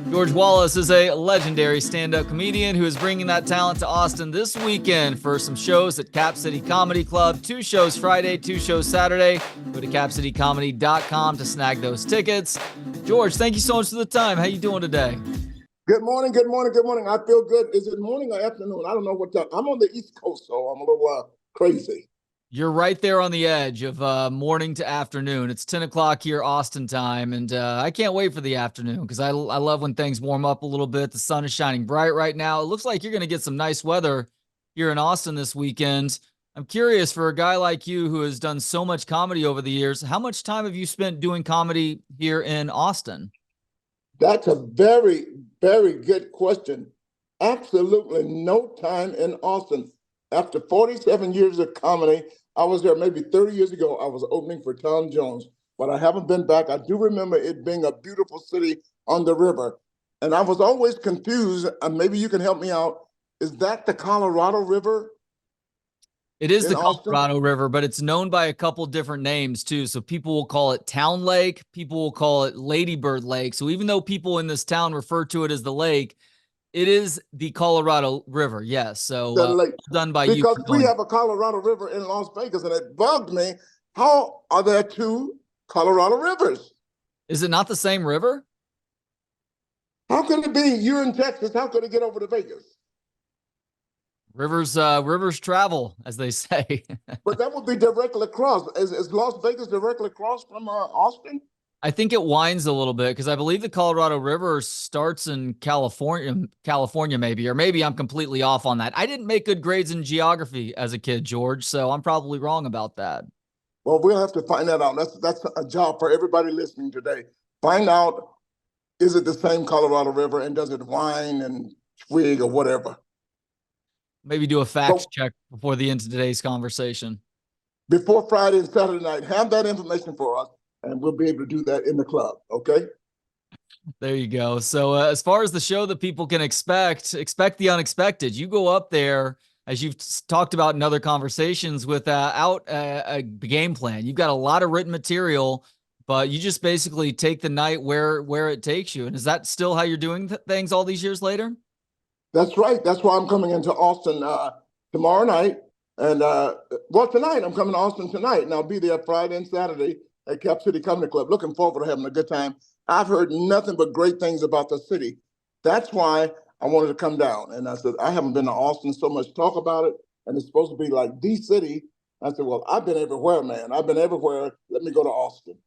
George Wallace is a legendary stand-up comedian who is bringing that talent to Austin this weekend for some shows at Cap City Comedy Club. 2 shows Friday, 2 shows Saturday. Go to capcitycomedy.com to snag those tickets. George, thank you so much for the time. How you doing today? Good morning, good morning, good morning. I feel good. Is it morning or afternoon? I don't know what time. I'm on the East Coast, so I'm a little crazy. You're right there on the edge of morning to afternoon. It's 10 o'clock here, Austin time, and I can't wait for the afternoon because I love when things warm up a little bit. The sun is shining bright right now. It looks like you're going to get some nice weather here in Austin this weekend. I'm curious, for a guy like you who has done so much comedy over the years, how much time have you spent doing comedy here in Austin? That's a very, very good question. Absolutely no time in Austin. After 47 years of comedy, I was there maybe 30 years ago. I was opening for Tom Jones, but I haven't been back. I do remember it being a beautiful city on the river. And I was always confused, and maybe you can help me out. Is that the Colorado River It is in the Austin? Colorado River, but it's known by a couple different names too. So people will call it Town Lake, people will call it Ladybird Lake. So even though people in this town refer to it as the lake, it is the Colorado River. Yes. So The lake. done by you. Because we have a Colorado River in Las Vegas, and it bugged me. How are there 2 Colorado rivers? Is it not the same river? How could it be? You're in Texas. How could it get over to Vegas? Rivers travel, as they say. But that would be directly across. Is Las Vegas directly across from Austin? I think it winds a little bit because I believe the Colorado River starts in California maybe, or maybe I'm completely off on that. I didn't make good grades in geography as a kid, George, so I'm probably wrong about that. Well, we'll have to find that out. That's a job for everybody listening today. Find out, is it the same Colorado River, and does it wind and twig or whatever? Maybe do a fact check before the end of today's conversation. Before Friday and Saturday night, have that information for us, and we'll be able to do that in the club, okay? There you go. So as far as the show that people can expect the unexpected. You go up there, as you've talked about in other conversations, without a game plan. You've got a lot of written material, but you just basically take the night where it takes you. And is that still how you're doing things all these years later? That's right. That's why I'm coming into Austin tomorrow night. And tonight, I'm coming to Austin tonight, and I'll be there Friday and Saturday at Cap City Comedy Club. Looking forward to having a good time. I've heard nothing but great things about the city. That's why I wanted to come down. And I said, I haven't been to Austin, so much talk about it, and it's supposed to be like the city. I said, well, I've been everywhere, man. I've been everywhere. Let me go to Austin.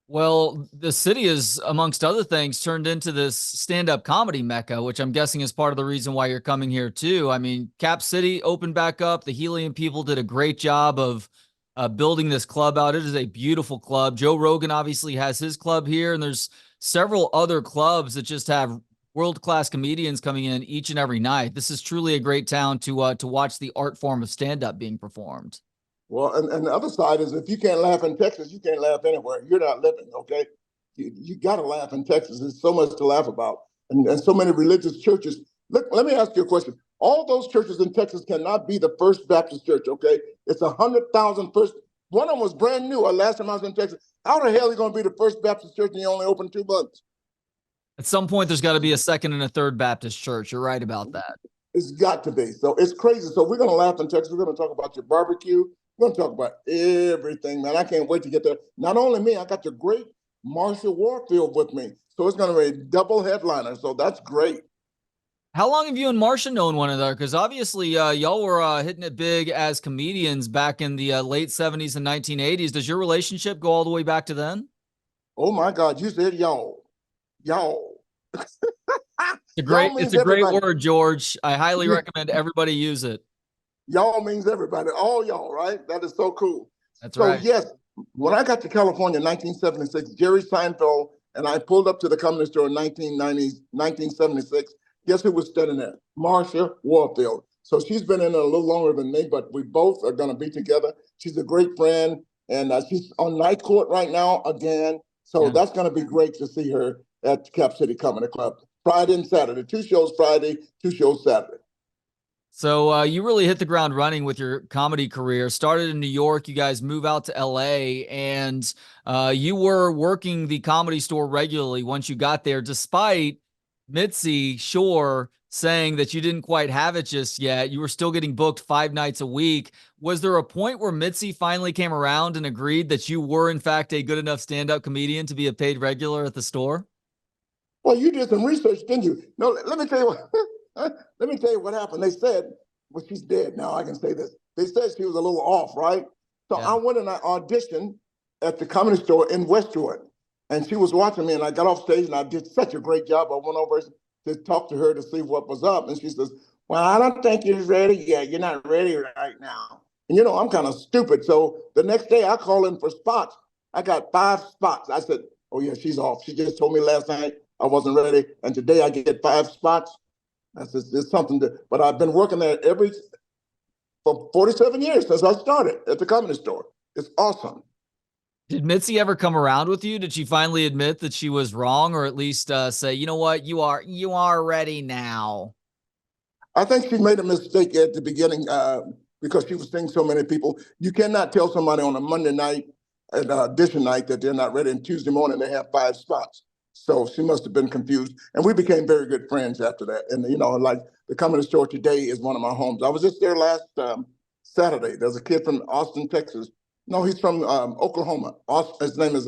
Well, the city is, amongst other things, turned into this stand-up comedy mecca, which I'm guessing is part of the reason why you're coming here too. I mean, Cap City opened back up. The Helium people did a great job of building this club out. It is a beautiful club. Joe Rogan obviously has his club here, and there's several other clubs that just have world-class comedians coming in each and every night. This is truly a great town to watch the art form of stand-up being performed. Well, and the other side is, if you can't laugh in Texas, you can't laugh anywhere. You're not living, okay? You got to laugh in Texas. There's so much to laugh about, and so many religious churches. Look, let me ask you a question. All those churches in Texas cannot be the First Baptist Church, okay? It's 100,000 first. One of them was brand new. Last time I was in Texas, how the hell are you going to be the First Baptist Church and you only open 2 months? At some point, there's got to be a second and a third Baptist church. You're right about that. It's got to be. So it's crazy. So we're going to laugh in Texas. We're going to talk about your barbecue. We're going to talk about everything, man. I can't wait to get there. Not only me, I got your great Marshall Warfield with me. So it's going to be a double headliner. So that's great. How long have you and Marsha known one another? Because obviously y'all were hitting it big as comedians back in the late 70s and 1980s. Does your relationship go all the way back to then? Oh, my God. You said y'all. Y'all. It's a great word, George. I highly recommend everybody use it. Y'all means everybody, all y'all, right? That is so cool. That's right. So yes, when I got to California in 1976, Jerry Seinfeld and I pulled up to the Comedy Store in 1976. Guess who was standing there? Marsha Warfield. So she's been in it a little longer than me, but we both are going to be together. She's a great friend, and she's on night court right now again. So that's going to be great to see her at Cap City Comedy Club. Friday and Saturday, 2 shows Friday, 2 shows Saturday. So you really hit the ground running with your comedy career. Started in New York, you guys move out to LA, and you were working the Comedy Store regularly once you got there, despite Mitzi Shore saying that you didn't quite have it just yet. You were still getting booked 5 nights a week. Was there a point where Mitzi finally came around and agreed that you were, in fact, a good enough stand-up comedian to be a paid regular at the store? Well, you did some research, didn't you? No, let me tell you what. Let me tell you what happened. They said, well, she's dead now. I can say this. They said she was a little off, right? So Yeah. I went and I auditioned at the Comedy Store in Westwood, and she was watching me. And I got off stage, and I did such a great job. I went over to talk to her to see what was up, and she says, "Well, I don't think you're ready yet. You're not ready right now." And I'm kind of stupid. So the next day, I called in for spots. I got 5 spots. I said, "Oh yeah, she's off. She just told me last night I wasn't ready, and today I get 5 spots." That's just, it's something that, but I've been working there for 47 years since I started at the Comedy Store. It's awesome. Did Mitzi ever come around with you? Did she finally admit that she was wrong, or at least say, you know what, you are ready now? I think she made a mistake at the beginning because she was seeing so many people. You cannot tell somebody on a Monday night at audition night that they're not ready, and Tuesday morning they have 5 spots. So she must have been confused. And we became very good friends after that. And, like the Comedy Store today is one of my homes. I was just there last Saturday. There's a kid from Austin, Texas. No, he's from Oklahoma. His name is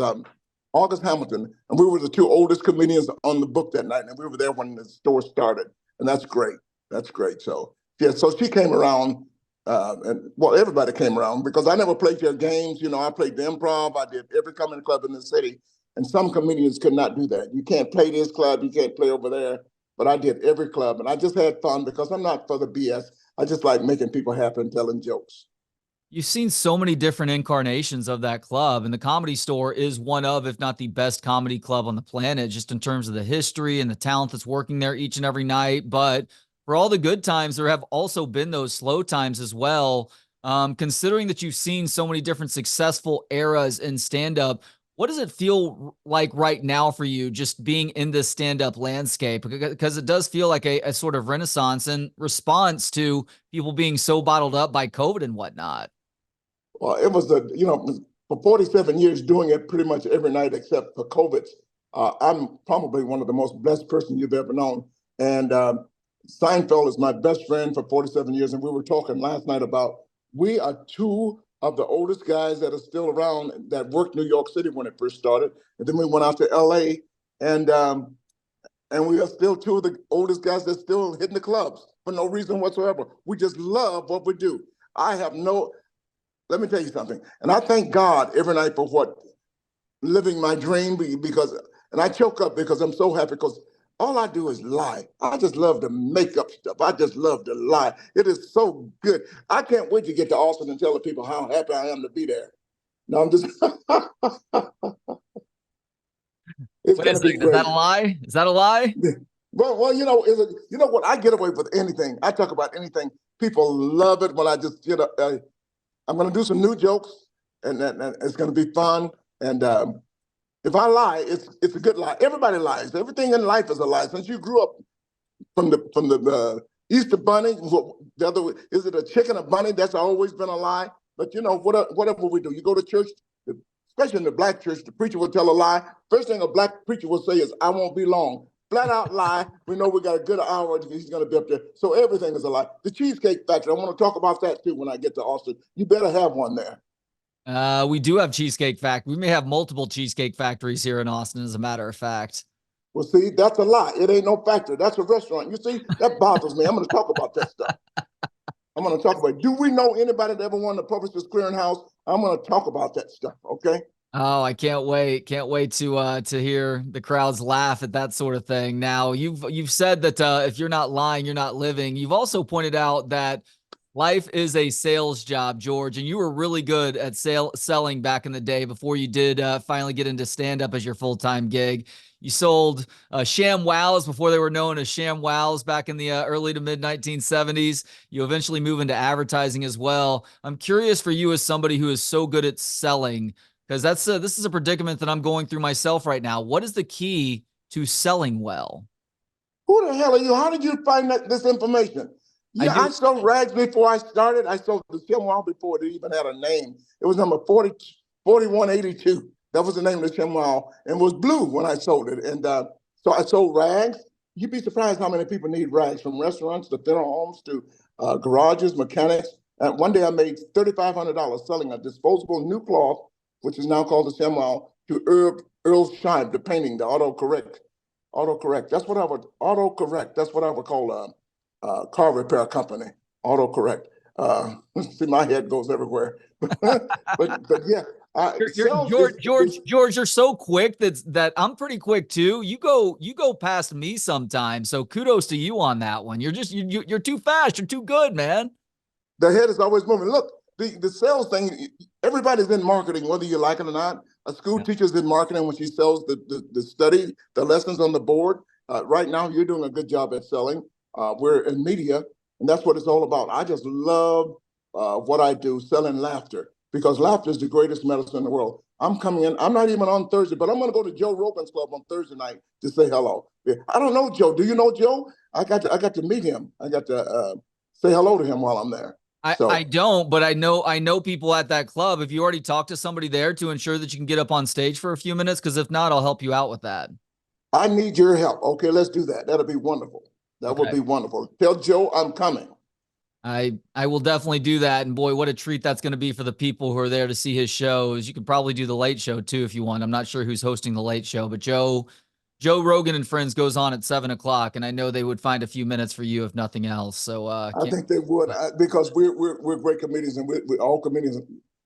August Hamilton. And we were the two oldest comedians on the book that night. And we were there when the store started. And that's great. That's great. So, yeah, so she came around. And well, everybody came around because I never played their games. I played the improv. I did every comedy club in the city. And some comedians could not do that. You can't play this club, you can't play over there. But I did every club, and I just had fun because I'm not for the BS. I just like making people happy and telling jokes. You've seen so many different incarnations of that club, and the Comedy Store is one of, if not the best comedy club on the planet, just in terms of the history and the talent that's working there each and every night. But for all the good times, there have also been those slow times as well. Considering that you've seen so many different successful eras in stand up, what does it feel like right now for you just being in this stand-up landscape? Because it does feel like a sort of renaissance in response to people being so bottled up by COVID and whatnot. Well, it was for 47 years doing it pretty much every night except for COVID. I'm probably one of the most blessed person you've ever known. And Seinfeld is my best friend for 47 years. And we were talking last night about we are two of the oldest guys that are still around that worked New York City when it first started. And then we went out to LA and we are still two of the oldest guys that's still hitting the clubs for no reason whatsoever. We just love what we do. I have no, let me tell you something. And I thank God every night for what living my dream because, and I choke up because I'm so happy because all I do is lie. I just love to make up stuff. I just love to lie. It is so good. I can't wait to get to Austin and tell the people how happy I am to be there. No, I'm just, it's Wait a going to be second, is that great. a lie? Is that a lie? Well, you know what? I get away with anything. I talk about anything. People love it when I just, I'm going to do some new jokes, and it's going to be fun. And if I lie, it's a good lie. Everybody lies. Everything in life is a lie. Since you grew up from the Easter Bunny, the other is it a chicken, a bunny? That's always been a lie. But whatever we do, you go to church, especially in the black church, the preacher will tell a lie. First thing a black preacher will say is, "I won't be long." Flat out lie. We know we got a good hour. He's going to be up there. So everything is a lie. The Cheesecake Factory, I want to talk about that too when I get to Austin. You better have one there. We do have Cheesecake Factory. We may have multiple Cheesecake Factories here in Austin, as a matter of fact. Well, see, that's a lie. It ain't no factory. That's a restaurant. You see, that bothers me. I'm going to talk about that stuff. I'm going to talk about it. Do we know anybody that ever won the Publishers Clearinghouse? I'm going to talk about that stuff, okay? Oh, I can't wait. Can't wait to hear the crowds laugh at that sort of thing. Now, you've said that if you're not lying, you're not living. You've also pointed out that life is a sales job, George, and you were really good at selling back in the day before you did finally get into stand-up as your full-time gig. You sold Sham Wows before they were known as Sham Wows back in the early to mid 1970s. You eventually move into advertising as well. I'm curious for you as somebody who is so good at selling, because this is a predicament that I'm going through myself right now. What is the key to selling well? Who the hell are you? How did you find this information? I Yeah, I do. sold rags before I started. I sold the chamois before it even had a name. It was number 4182. That was the name of the chamois, and it was blue when I sold it. And so I sold rags. You'd be surprised how many people need rags, from restaurants to funeral homes to garages, mechanics. And one day I made $3,500 selling a disposable new cloth, which is now called the chamois, to Earl Scheib, the painting, the autocorrect. Autocorrect. That's what I would call car repair company, autocorrect. See, my head goes everywhere. but yeah, You're sales George, you're so quick that I'm pretty quick too. You go past me sometimes. So kudos to you on that one. You're too fast. You're too good, man. the head is always moving. Look, the sales thing, everybody's in marketing, whether you like it or not. A school Yeah. teacher's in marketing when she sells the study, the lessons on the board. Right now, you're doing a good job at selling. We're in media, and that's what it's all about. I just love what I do, selling laughter, because laughter is the greatest medicine in the world. I'm coming in. I'm not even on Thursday, but I'm going to go to Joe Rogan's club on Thursday night to say hello. Yeah, I don't know Joe. Do you know Joe? I got to meet him. I got to say hello to him while I'm there. I So don't, but I know people at that club. Have you already talked to somebody there to ensure that you can get up on stage for a few minutes? Because if not, I'll help you out with that. I need your help. Okay, let's do that. That'll be wonderful. That will Okay. be wonderful. Tell Joe I'm coming. I will definitely do that. And boy, what a treat that's going to be for the people who are there to see his shows. You could probably do the late show too if you want. I'm not sure who's hosting the late show, but Joe Rogan and Friends goes on at 7 o'clock, and I know they would find a few minutes for you if nothing else. So I can't think they would because we're great comedians, and we all comedians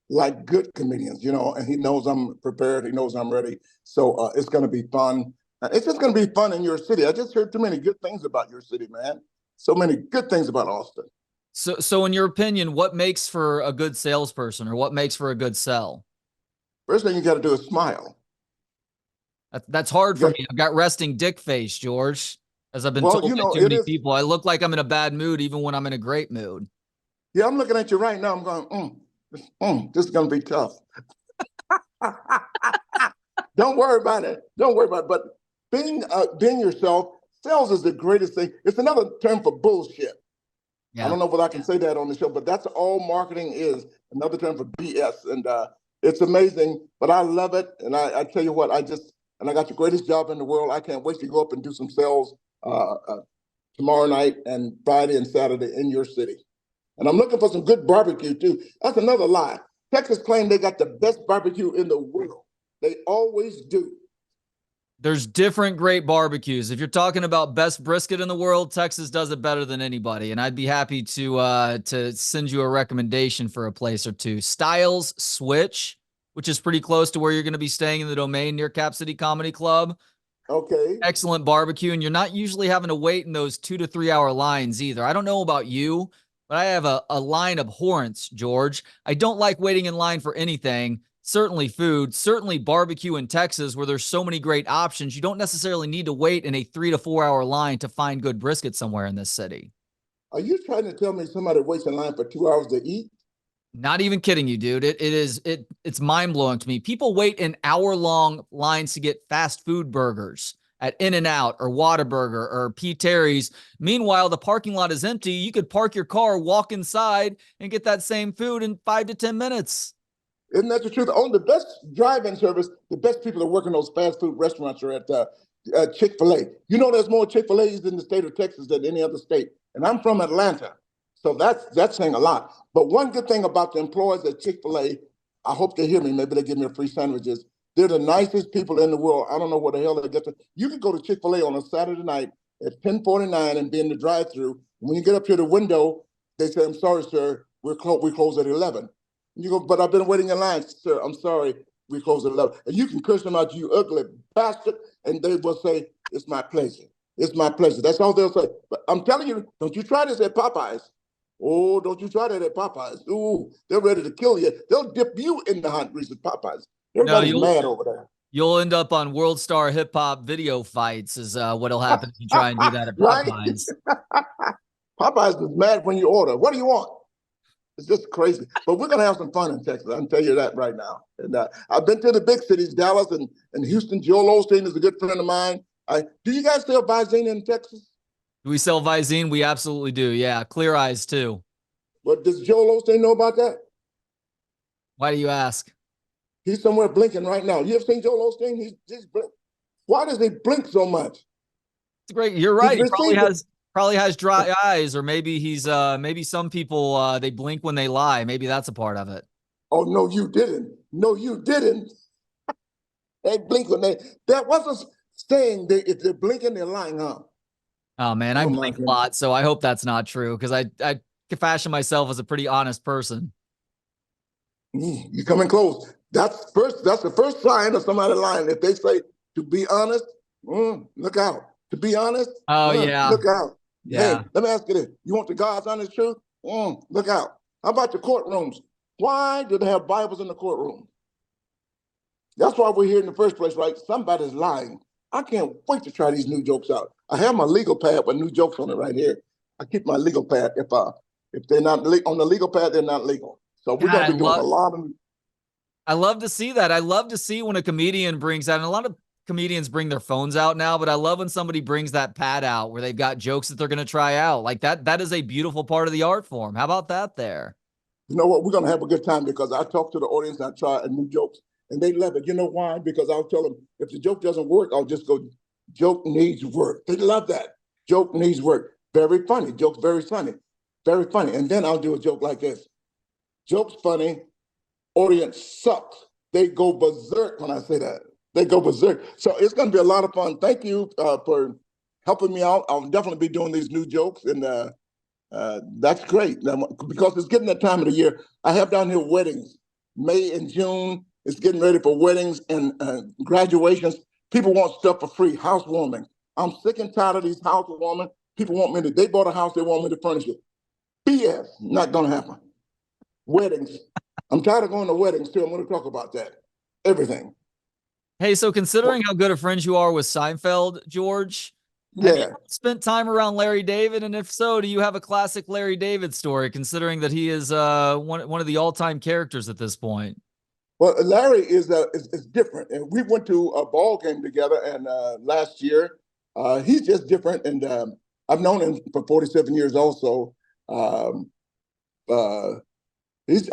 like good comedians, And he knows I'm prepared. He knows I'm ready. So it's going to be fun. It's just going to be fun in your city. I just heard too many good things about your city, man. So many good things about Austin. so in your opinion, what makes for a good salesperson or what makes for a good sell? First thing you got to do is smile. That's hard You for got, me. I've got resting dick face, George, as I've been well, told by too it many is. people. I look like I'm in a bad mood even when I'm in a great mood. Yeah, I'm looking at you right now. I'm going, this is going to be tough. Don't worry about it. Don't worry about it. But being yourself, sales is the greatest thing. It's another term for bullshit. I Yeah. don't know if I can say that on the show, but that's all marketing is. Another term for BS, and it's amazing. But I love it, and I tell you what, I got the greatest job in the world. I can't wait to go up and do some sales tomorrow night and Friday and Saturday in your city. And I'm looking for some good barbecue too. That's another lie. Texas claim they got the best barbecue in the world. They always do. There's different great barbecues. If you're talking about best brisket in the world, Texas does it better than anybody. And I'd be happy to send you a recommendation for a place or two. Styles Switch, which is pretty close to where you're going to be staying in the Domain near Cap City Comedy Club. Okay. Excellent barbecue, and you're not usually having to wait in those 2 to 3 hour lines either. I don't know about you, but I have a line abhorrence, George. I don't like waiting in line for anything. Certainly food, certainly barbecue in Texas, where there's so many great options. You don't necessarily need to wait in a 3 to 4 hour line to find good brisket somewhere in this city. Are you trying to tell me somebody waits in line for 2 hours to eat? Not even kidding you, dude. It's mind blowing to me. People wait in hour long lines to get fast food burgers at In-N-Out or Whataburger or P. Terry's. Meanwhile, the parking lot is empty. You could park your car, walk inside, and get that same food in 5 to 10 minutes. Isn't that the truth? On the best drive-in service, the best people that work in those fast food restaurants are at Chick-fil-A. There's more Chick-fil-A's in the state of Texas than any other state. And I'm from Atlanta. So that's saying a lot. But one good thing about the employees at Chick-fil-A, I hope they hear me. Maybe they give me a free sandwiches. They're the nicest people in the world. I don't know what the hell they get to. You could go to Chick-fil-A on a Saturday night at 10:49 and be in the drive-through. When you get up to the window, they say, "I'm sorry, sir, we close at 11." You go, "But I've been waiting in line, sir. I'm sorry, we close at 11." And you can curse them out, "You ugly bastard," and they will say, "It's my pleasure. It's my pleasure." That's all they'll say. But I'm telling you, don't you try this at Popeyes. Oh, don't you try that at Popeyes. Ooh, they're ready to kill you. They'll dip you in the hot grease at Popeyes. No, Everybody's mad over there. you'll end up on World Star Hip Hop video fights. Is what'll happen if you try and do that at Right? Popeyes. Popeyes is mad when you order. What do you want? It's just crazy. But we're going to have some fun in Texas. I can tell you that right now. And I've been to the big cities, Dallas and Houston. Joel Osteen is a good friend of mine. Do you guys sell Visine in Texas? Do we sell Visine? We absolutely do. Yeah. Clear Eyes too. But does Joel Osteen know about that? Why do you ask? He's somewhere blinking right now. You ever seen Joel Osteen? He's blink. Why does he blink so much? It's great. You're He's right. He probably received it. has dry eyes, or maybe maybe some people they blink when they lie. Maybe that's a part of it. Oh no, you didn't. No, you didn't. They blink when that wasn't saying they if they're blinking, they're lying, huh? Oh man, I Oh my blink a goodness. lot, so I hope that's not true because I can fashion myself as a pretty honest person. You're coming close. That's the first sign of somebody lying. If they say to be honest, look out. To be honest, Oh yeah, look out. Hey, yeah. let me ask you this. You want the God's honest truth? Look out. How about the courtrooms? Why do they have Bibles in the courtroom? That's why we're here in the first place, right? Somebody's lying. I can't wait to try these new jokes out. I have my legal pad with new jokes on it right here. I keep my legal pad. If they're not on the legal pad, they're not legal. So we're God, gonna be doing a lot of. I love to see that. I love to see when a comedian brings out, and a lot of comedians bring their phones out now, but I love when somebody brings that pad out where they've got jokes that they're going to try out. Like that is a beautiful part of the art form. How about that there? You know what? We're gonna have a good time because I talk to the audience. I try new jokes, and they love it. You know why? Because I'll tell them if the joke doesn't work, I'll just go. Joke needs work. They love that. Joke needs work. Very funny. Joke's very funny. Very funny. And then I'll do a joke like this. Joke's funny. Audience sucks. They go berserk when I say that. They go berserk. So it's going to be a lot of fun. Thank you for helping me out. I'll definitely be doing these new jokes, and that's great because it's getting that time of the year. I have down here weddings, May and June. It's getting ready for weddings and graduations. People want stuff for free, housewarming. I'm sick and tired of these housewarming. People want me to, they bought a house, they want me to furnish it. BS, not going to happen. Weddings. I'm tired of going to weddings too. I'm going to talk about that. Everything. Hey, so considering how good of friends you are with Seinfeld, George, have you Yeah. spent time around Larry David? And if so, do you have a classic Larry David story, considering that he is one of the all-time characters at this point? Well, Larry is different, and we went to a ball game together, and last year, he's just different, and I've known him for 47 years also. Um, uh,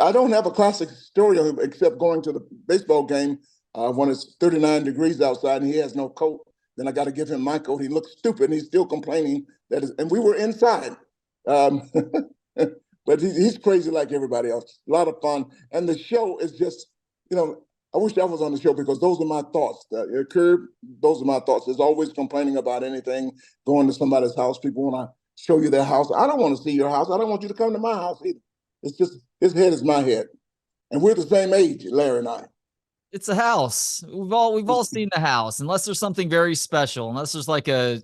I don't have a classic story of him except going to the baseball game when it's 39 degrees outside and he has no coat. Then I got to give him my coat. He looks stupid and he's still complaining and we were inside. Um, but he's crazy like everybody else. A lot of fun. And the show is just, I wish I was on the show because those are my thoughts. Curb, those are my thoughts. There's always complaining about anything, going to somebody's house. People want to show you their house. I don't want to see your house. I don't want you to come to my house either. It's just his head is my head, and we're the same age, Larry and I. It's a house. We've all seen the house, unless there's something very special, unless there's like I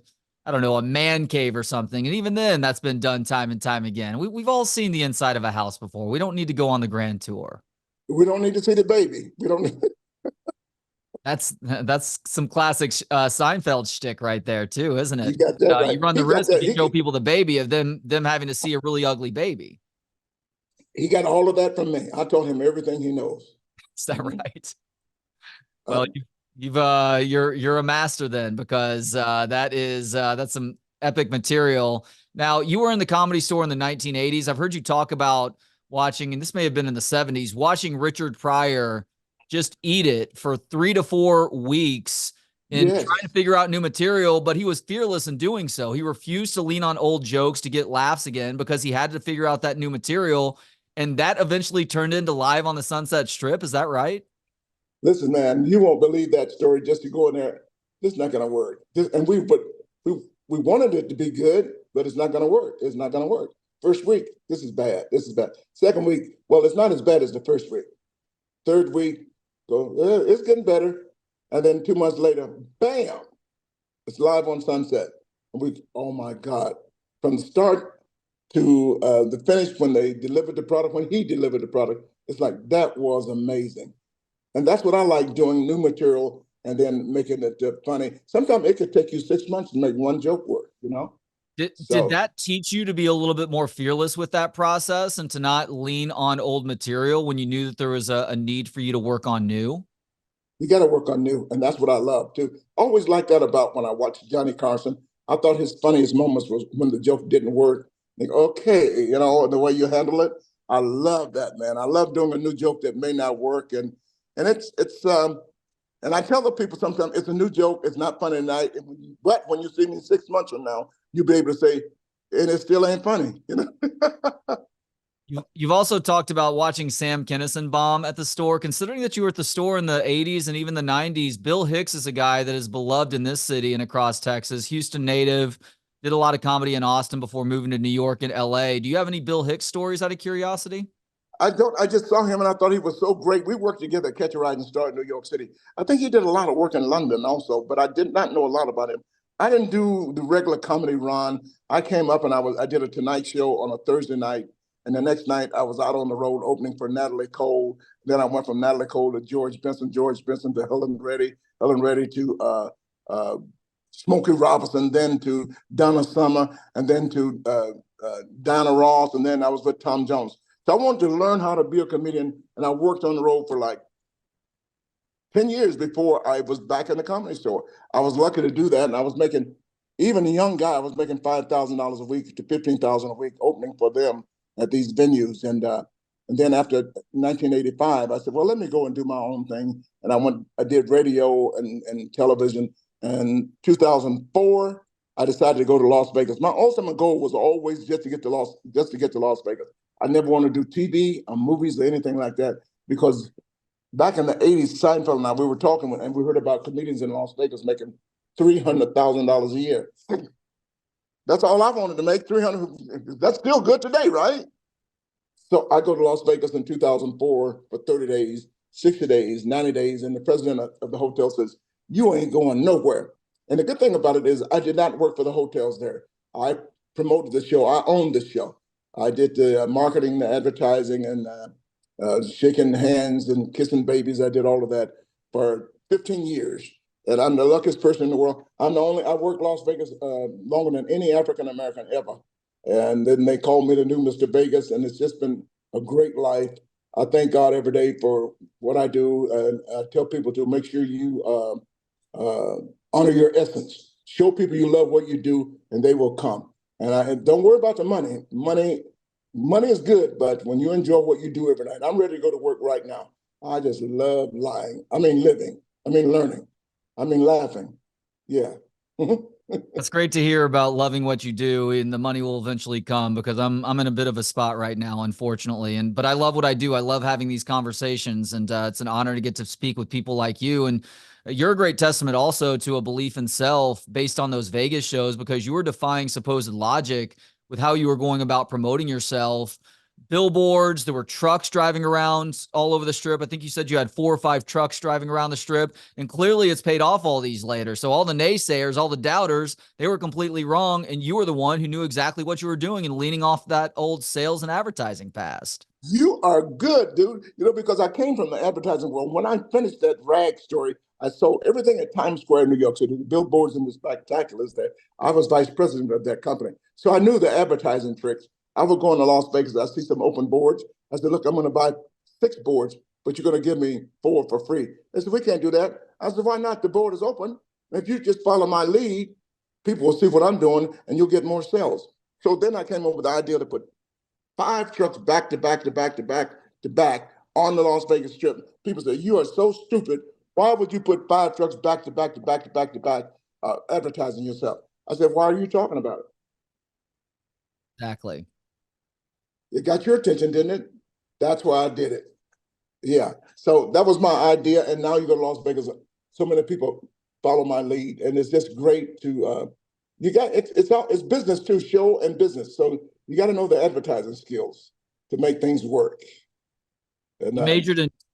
don't know, a man cave or something. And even then, that's been done time and time again. We've all seen the inside of a house before. We don't need to go on the grand tour. We don't need to see the baby. We don't. Need, That's some classic Seinfeld shtick right there too, isn't you it? got that right. You run the He got risk if that. you show people the baby of them having to see a really ugly baby. He got all of that from me. I told him everything he knows. Is that Mhm. right? Well, Um, you're a master then because that's some epic material. Now, you were in the Comedy Store in the 1980s. I've heard you talk about watching, and this may have been in the 70s, watching Richard Pryor just eat it for 3 to 4 weeks and trying to yes. figure out new material, but he was fearless in doing so. He refused to lean on old jokes to get laughs again because he had to figure out that new material. And that eventually turned into Live on the Sunset Strip. Is that right? Listen, man, you won't believe that story just to go in there. This is not going to work. And we wanted it to be good, but it's not going to work. It's not going to work. First week, this is bad. This is bad. Second week, well, it's not as bad as the first week. Third week, go, it's getting better. And then 2 months later, bam, it's Live on Sunset. And oh my God, from the start to the finish when they delivered the product, when he delivered the product, it's like that was amazing. And that's what I like doing, new material and then making it funny. Sometimes it could take you 6 months to make one joke work. Did So that teach you to be a little bit more fearless with that process and to not lean on old material when you knew that there was a need for you to work on new? you got to work on new. And that's what I love too. Always like that about when I watch Johnny Carson. I thought his funniest moments was when the joke didn't work. Like, okay, the way you handle it. I love that, man. I love doing a new joke that may not work, and it's and I tell the people sometimes it's a new joke. It's not funny tonight, but when you see me 6 months from now, you'll be able to say, and it still ain't funny. You've also talked about watching Sam Kinison bomb at the store. Considering that you were at the store in the 80s and even the 90s, Bill Hicks is a guy that is beloved in this city and across Texas. Houston native, did a lot of comedy in Austin before moving to New York and LA. Do you have any Bill Hicks stories out of curiosity? I don't. I just saw him and I thought he was so great. We worked together at Catch a Rising Star in New York City. I think he did a lot of work in London also, but I did not know a lot about him. I didn't do the regular comedy run. I came up and I did a Tonight Show on a Thursday night, and the next night I was out on the road opening for Natalie Cole. Then I went from Natalie Cole to George Benson to Helen Reddy to uh, Smokey Robinson, then to Donna Summer, and then to Diana Ross, and then I was with Tom Jones. So I wanted to learn how to be a comedian, and I worked on the road for like 10 years before I was back in the comedy store. I was lucky to do that, and I was making, even a young guy, I was making $5,000 a week to $15,000 a week opening for them at these venues. And then after 1985, I said, well, let me go and do my own thing. And I did radio and television. And 2004, I decided to go to Las Vegas. My ultimate goal was always just to get to Las Vegas. I never wanted to do TV or movies or anything like that, because back in the 80s, Seinfeld and I, we were talking and we heard about comedians in Las Vegas making $300,000 a year. That's all I wanted to make, 300. That's still good today, right? So I go to Las Vegas in 2004 for 30 days, 60 days, 90 days, and the president of the hotel says, you ain't going nowhere. And the good thing about it is I did not work for the hotels there. I promoted the show. I owned the show. I did the marketing, the advertising, and shaking hands and kissing babies. I did all of that for 15 years. And I'm the luckiest person in the world. I worked Las Vegas longer than any African American ever. And then they called me the new Mr. Vegas, and it's just been a great life. I thank God every day for what I do. And I tell people to make sure you honor your essence. Show people you love what you do, and they will come. And don't worry about the money. Money is good, but when you enjoy what you do every night, I'm ready to go to work right now. I just love lying. I mean, living. I mean, learning. I mean, laughing. Yeah. That's great to hear about loving what you do, and the money will eventually come, because I'm in a bit of a spot right now, unfortunately. But I love what I do. I love having these conversations, and it's an honor to get to speak with people like you. And you're a great testament also to a belief in self based on those Vegas shows, because you were defying supposed logic with how you were going about promoting yourself. Billboards, there were trucks driving around all over the strip. I think you said you had 4 or 5 trucks driving around the strip, and clearly it's paid off all these later. So all the naysayers, all the doubters, they were completely wrong, and you were the one who knew exactly what you were doing and leaning off that old sales and advertising past. You are good, dude. Because I came from the advertising world. When I finished that rag story, I sold everything at Times Square in New York City, the billboards and the spectaculars there. I was vice president of that company. So I knew the advertising tricks. I would go into Las Vegas. I see some open boards. I said, look, I'm going to buy 6 boards, but you're going to give me 4 for free. They said, we can't do that. I said, why not? The board is open. If you just follow my lead, people will see what I'm doing and you'll get more sales. So then I came up with the idea to put 5 trucks back to back to back to back to back on the Las Vegas Strip. People say, you are so stupid. Why would you put 5 trucks back to back to back to back to back advertising yourself? I said, why are you talking about it? Exactly. It got your attention, didn't it? That's why I did it. Yeah. So that was my idea. And now you go to Las Vegas. So many people follow my lead. And it's just great to it's business too, show and business. So you got to know the advertising skills to make things work. And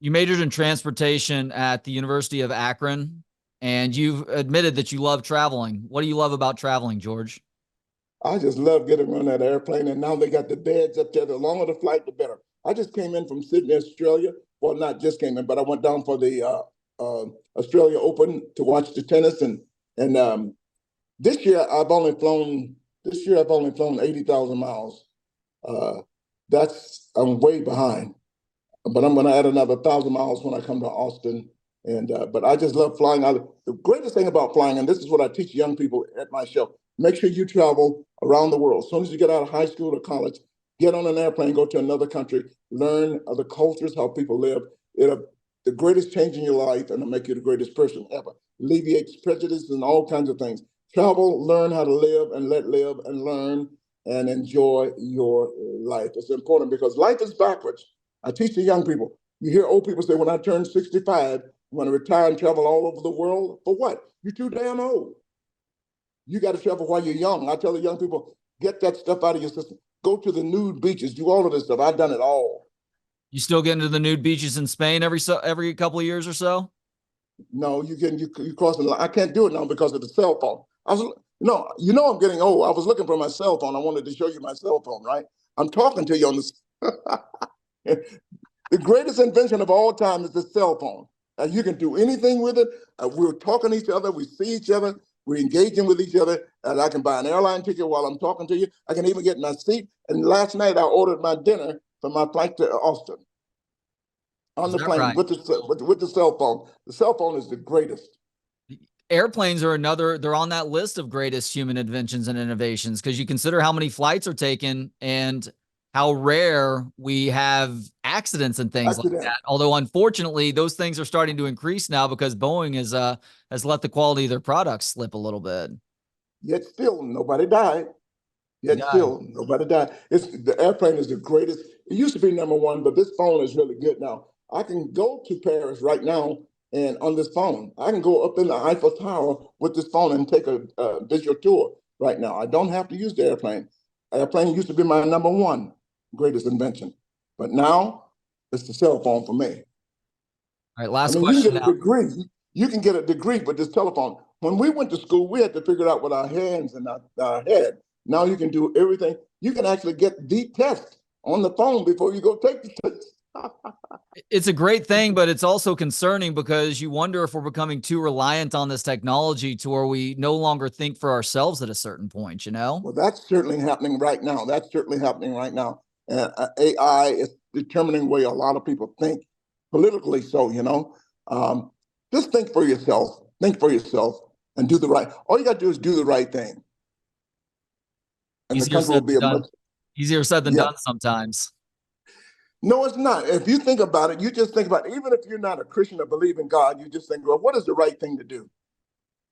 You majored in transportation at the University of Akron, and you've admitted that you love traveling. What do you love about traveling, George? I just love getting on that airplane. And now they got the beds up there. The longer the flight, the better. I just came in from Sydney, Australia. Well, not just came in, but I went down for the Australia Open to watch the tennis. And this year I've only flown 80,000 miles. I'm way behind, but I'm going to add another 1,000 miles when I come to Austin. But I just love flying. The greatest thing about flying, and this is what I teach young people at my show, make sure you travel around the world. As soon as you get out of high school or college, get on an airplane, go to another country, learn other cultures, how people live. It'll the greatest change in your life, and it'll make you the greatest person ever. Alleviates prejudice and all kinds of things. Travel, learn how to live and let live and learn and enjoy your life. It's important because life is backwards. I teach the young people. You hear old people say, when I turn 65, I'm going to retire and travel all over the world. For what? You're too damn old. You got to travel while you're young. I tell the young people, get that stuff out of your system. Go to the nude beaches, do all of this stuff. I've done it all. You still get into the nude beaches in Spain every couple of years or so? No, you crossing the line. I can't do it now because of the cell phone. I was I'm getting old. I was looking for my cell phone. I wanted to show you my cell phone, right? I'm talking to you on this. The greatest invention of all time is the cell phone. You can do anything with it. We're talking to each other. We see each other. We're engaging with each other. And I can buy an airline ticket while I'm talking to you. I can even get in my seat. And last night I ordered my dinner for my flight to Austin on Is the that plane right? with the cell phone. The cell phone is the greatest. Airplanes are they're on that list of greatest human inventions and innovations because you consider how many flights are taken and how rare we have accidents and things like Accident. that. Although unfortunately, those things are starting to increase now because Boeing has let the quality of their products slip a little bit. Yet still nobody died. Yet Yeah. still nobody died. The airplane is the greatest. It used to be number one, but this phone is really good now. I can go to Paris right now and on this phone. I can go up in the Eiffel Tower with this phone and take a visual tour right now. I don't have to use the airplane. Airplane used to be my number one greatest invention, but now it's the cell phone for me. All right, I last mean, you can question get a now. degree. You can get a degree with this telephone. When we went to school, we had to figure it out with our hands and our head. Now you can do everything. You can actually get the test on the phone before you go take the test. It's a great thing, but it's also concerning because you wonder if we're becoming too reliant on this technology to where we no longer think for ourselves at a certain point, you know? Well, that's certainly happening right now. That's certainly happening right now. And AI is determining the way a lot of people think, politically so, you know. Um, just think for yourself. Think for yourself and do the right. All you got to do is do the right thing. And the Easier country said will be than a much, done. Easier said than yeah. done sometimes. No, it's not. If you think about it, you just think about it. Even if you're not a Christian or believe in God, you just think, well, what is the right thing to do?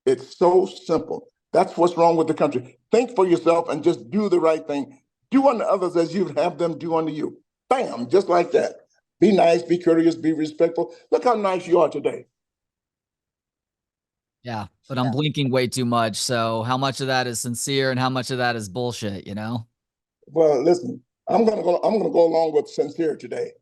It's so simple. That's what's wrong with the country. Think for yourself and just do the right thing. Do unto others as you'd have them do unto you. Bam, just like that. Be nice, be courteous, be respectful. Look how nice you are today. Yeah, but I'm blinking way too much. So how much of that is sincere and how much of that is bullshit, you know? Well, listen, I'm gonna go along with sincere today.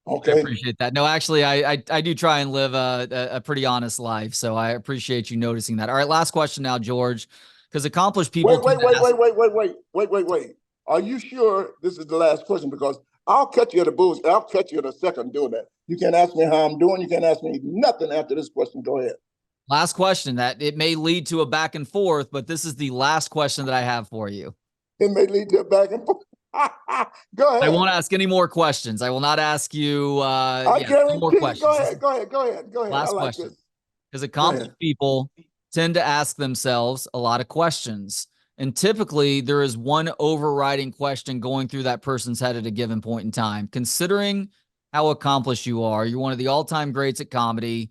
I Okay. appreciate that. No, actually, I do try and live a pretty honest life. So I appreciate you noticing that. All right, last question now, George, because accomplished people Wait, tend wait, to wait, ask. wait, wait, wait, wait, wait, wait, wait. Are you sure this is the last question? Because I'll catch you at the booze. I'll catch you in a second doing that. You can't ask me how I'm doing. You can't ask me nothing after this question. Go ahead. Last question that it may lead to a back and forth, but this is the last question that I have for you. It may lead to a back and forth. Go I ahead. won't ask any more questions. I will not ask you, I yeah, no more guarantee you. Go questions. This is ahead. Go ahead. Go ahead. Go ahead. I last like question. this. Because Go accomplished ahead. people tend to ask themselves a lot of questions. And typically, there is one overriding question going through that person's head at a given point in time. Considering how accomplished you are, you're one of the all time greats at comedy.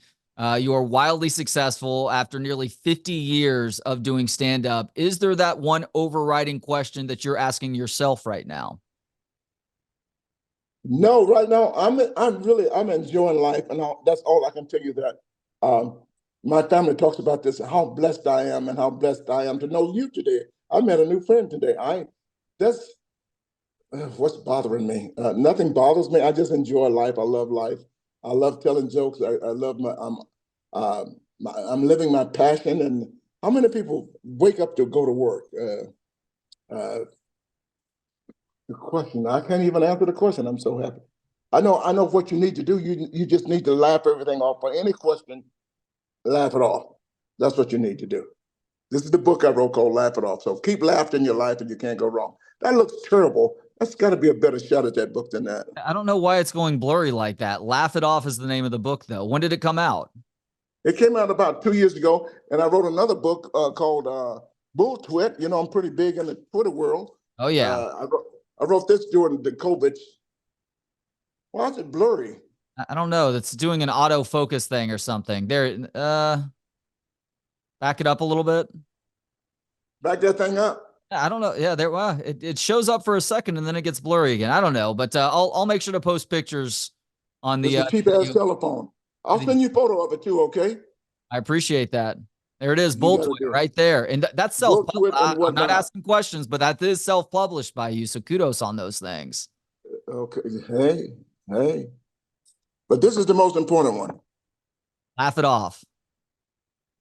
You are wildly successful after nearly 50 years of doing stand up. Is there that one overriding question that you're asking yourself right now? No, right now I'm enjoying life, and that's all I can tell you. That um, my family talks about this, how blessed I am, and how blessed I am to know you today. I met a new friend today. I that's what's bothering me. Nothing bothers me. I just enjoy life. I love life. I love telling jokes. I love I'm living my passion. And how many people wake up to go to work? The question. I can't even answer the question. I'm so happy. I know what you need to do. You just need to laugh everything off. For any question, laugh it off. That's what you need to do. This is the book I wrote called Laugh It Off. So keep laughing in your life and you can't go wrong. That looks terrible. That's got to be a better shot at that book than that. I don't know why it's going blurry like that. Laugh It Off is the name of the book, though. When did it come out? It came out about 2 years ago, and I wrote another book called Bull Twit. You know, I'm pretty big in the Twitter world. Oh yeah. I wrote this during the COVID. Why is it blurry? I don't know. That's doing an autofocus thing or something. There, back it up a little bit. Back that thing up. I don't know. Yeah, there. Well, it shows up for a second and then it gets blurry again. I don't know, but I'll make sure to post pictures on the It's a cheap ass telephone. I'll send you a photo of it too. Okay. I appreciate that. There it is, You Bull gotta Twit do it. that's there, and that's Bull self. Twit and I'm not whatnot. asking questions, but that is self-published by you, so kudos on those things. Okay. Hey. But this is the most important one. Laugh it off.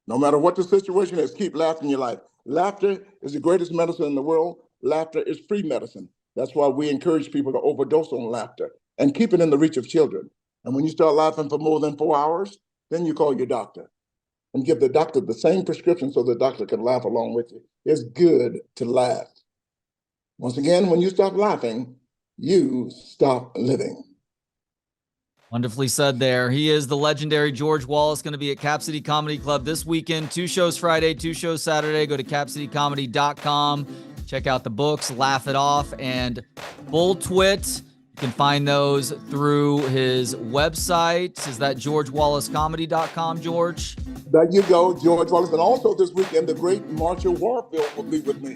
No matter what the situation is, keep laughing in your life. Laughter is the greatest medicine in the world. Laughter is free medicine. That's why we encourage people to overdose on laughter and keep it in the reach of children. And when you start laughing for more than 4 hours, then you call your doctor and give the doctor the same prescription so the doctor can laugh along with you. It's good to laugh. Once again, when you stop laughing, you stop living. Wonderfully said there. He is the legendary George Wallace, going to be at Cap City Comedy Club this weekend. 2 shows Friday, 2 shows Saturday. Go to capcitycomedy.com. Check out the books, Laugh It Off, and Bull Twit. You can find those through his website. Is that georgewallacecomedy.com, George? There you go, George Wallace. And also this weekend, the great Marshall Warfield will be with me.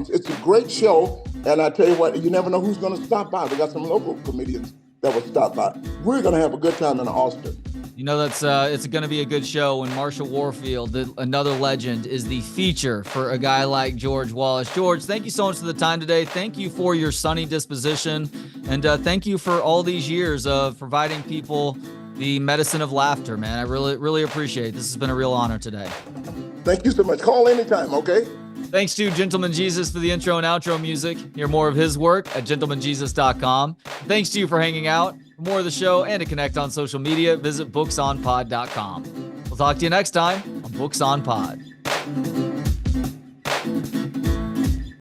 It's a great show. And I tell you what, you never know who's going to stop by. We got some local comedians that will stop by. We're going to have a good time in Austin. You know, that's it's going to be a good show when Marshall Warfield, another legend, is the feature for a guy like George Wallace. George, thank you so much for the time today. Thank you for your sunny disposition. And thank you for all these years of providing people the medicine of laughter, man. I really, really appreciate it. This has been a real honor today. Thank you so much. Call anytime, okay? Thanks to Gentleman Jesus for the intro and outro music. Hear more of his work at gentlemanjesus.com. Thanks to you for hanging out. For more of the show and to connect on social media, visit booksonpod.com. We'll talk to you next time on Books on Pod.